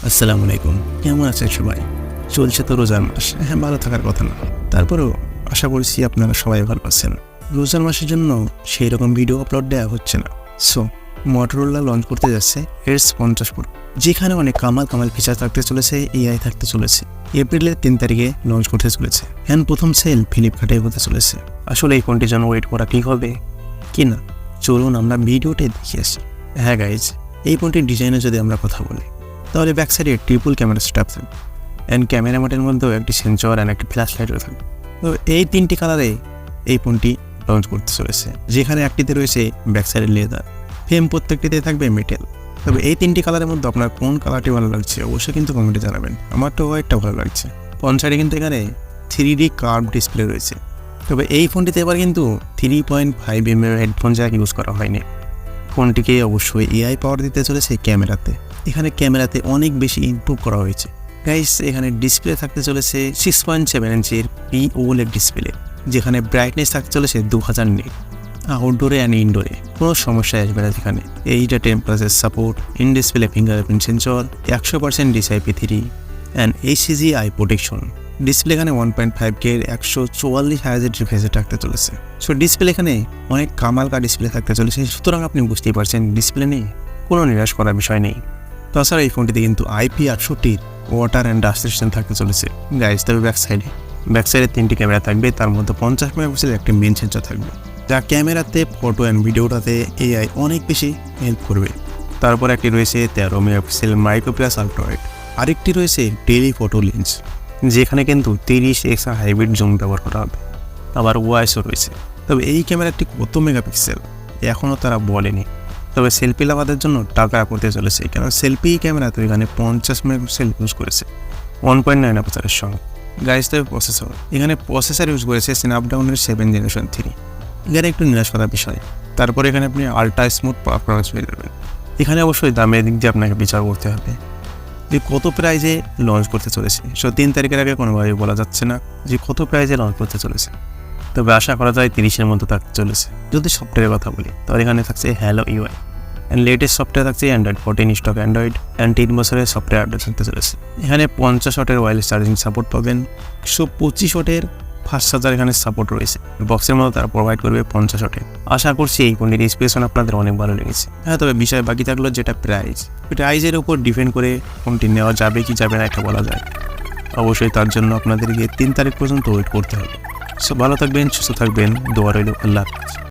আসসালামু আলাইকুম, কেমন আছেন সবাই? চলছে তো রোজার মাস, হ্যাঁ ভালো থাকার কথা না, তারপরেও আশা করছি আপনারা সবাই ভালো আছেন। রোজার মাসের জন্য সেই রকম ভিডিও আপলোড দেওয়া হচ্ছে না। সো মোটরোলা লঞ্চ করতে যাচ্ছে এডজ 50 Pro, যেখানে অনেক কামাল ফিচার থাকতে চলেছে, এআই থাকতে চলেছে। এপ্রিলের 3 তারিখে লঞ্চ করতে চলেছে, হ্যাঁ প্রথম সেল ফ্লিপকার্টে হতে চলেছে। আসলে এই ফোনটির জন্য ওয়েট করা ঠিক হবে কি না, চলুন আমরা ভিডিওতে দেখে আসি। হ্যাঁ গাইজ, এই ফোনটির ডিজাইনে যদি আমরা কথা বলি তাহলে ব্যাক সাইডে ট্রিপল ক্যামেরা সেটআপ থাকবে, অ্যান্ড ক্যামেরা মোডের মধ্যেও একটি সেন্সর অ্যান্ড একটি ফ্ল্যাশ লাইটও থাকবে। তো এই 3টি কালারে এই ফোনটি লঞ্চ করতে চলেছে, যেখানে একটিতে রয়েছে ব্যাক সাইডের লেদার, ফ্রেম প্রত্যেকটিতে থাকবে মেটেল। তবে এই 3টি কালারের মধ্যে আপনার কোন কালারটি ভালো লাগছে অবশ্যই কিন্তু কমেন্টে জানাবেন। আমার তো একটা ভালো লাগছে। ফ্রন্ট সাইডে কিন্তু এখানে 3D কার্ভ ডিসপ্লে রয়েছে। তবে এই ফোনটিতে এবার কিন্তু 3.5mm হেডফোন জ্যাক ইউজ করা হয়নি। ফোনটিকে অবশ্যই এআই পাওয়ার দিতে চলেছে ক্যামেরাতে। এখানে ক্যামেরাতে অনেক বেশি ইমপ্রুভ করা হয়েছে গাইস। এখানে ডিসপ্লে থাকতে চলেছে 6.7 ইঞ্চির OLED ডিসপ্লে, যেখানে ব্রাইটনেস থাকতে চলেছে 2000 নিট। আউটডোরে অ্যান্ড ইনডোরে কোনো সমস্যা আসবে না। যেখানে এইটা temperature support, in display fingerprint sensor, 100% DCI-P3 and HCI protection. Display এখানে 1.5K 144 হার্জের রিফ্রেশে থাকতে চলেছে। সো ডিসপ্লে এখানে অনেক কামালকা ডিসপ্লে থাকতে চলেছে, সুতরাং আপনি বুঝতেই পারছেন ডিসপ্লে নেই কোনো নিরাশ করার বিষয় নেই। তাছাড়া এই ফোনটিতে কিন্তু IP68 water and dust resistant থাকতে চলেছে গাইজ। তবে ব্যাক সাইডে 3টি ক্যামেরা থাকবে, তার মধ্যে 50 মেগাপিক্সেলের একটি মেইন সেন্সর থাকবে, যা ক্যামেরাতে ফটো অ্যান্ড ভিডিওটাতে এআই অনেক বেশি হেল্প করবে। তারপর একটি রয়েছে 13 megapixel micro plus ultra wide, আরেকটি রয়েছে টেলি ফটো লেন্স, যেখানে কিন্তু 30x হাইব্রিড জুম ব্যবহার করা হবে। আবার ওয়াইসও রয়েছে। তবে এই ক্যামেরাটি কত মেগাপিক্সেল এখনও তারা বলেনি। তবে সেলফি লাভারদের জন্য টাকা করতে চলেছে, কারণ সেলফি ক্যামেরা তো এখানে 50 মেগাপিক্সেল ইউজ করেছে 1.9 অ্যাপারচারের সঙ্গে গাইজ। তবে প্রসেসর ইউজ করেছে স্ন্যাপড্রাগনের 7th জেনারেশন 3। এখানে একটু নিরাশ করার বিষয়। তারপরে এখানে আপনি আল্ট্রা স্মুথ পারফরমেন্স পেয়ে যাবেন। এখানে অবশ্যই দামের দিক দিয়ে আপনাকে বিচার করতে হবে যে কত প্রাইজে লঞ্চ করতে চলেছে। 3 তারিখের আগে কোনোভাবে বলা যাচ্ছে না যে কত প্রাইজে লঞ্চ করতে চলেছে। তবে আশা করা যায় 30-এর মধ্যে থাকতে চলেছে। যদি সফটওয়্যারের কথা বলি তাহলে এখানে থাকছে hello UI and latest software থাকছে অ্যান্ড্রয়েড 14 স্টক অ্যান্ড্রয়েড অ্যান্ড 3 বছরের সফটওয়্যার আপডেট থাকতে চলেছে। এখানে 50 ওয়াটের ওয়্যারলেস চার্জিং সাপোর্ট পাবেন, 125 ওয়াটের ফাস্ট চার্জার এখানে সাপোর্ট রয়েছে। বক্সের মধ্যে তারা প্রোভাইড করবে 50 ওয়াটের। আশা করছি এই ফোনটির স্পেশন আপনাদের অনেক ভালো লেগেছে। হ্যাঁ, তবে বিষয় বাকি থাকলো যেটা প্রাইজের উপর ডিপেন্ড করে ফোনটি নেওয়া যাবে কি যাবে না এটা বলা যায়। অবশ্যই তার জন্য আপনাদেরকে 3 তারিখ পর্যন্ত ওয়েট করতে হবে। সো ভালো থাকবেন, সুস্থ থাকবেন, দোয়া রইল। আল্লাহ হাফেজ।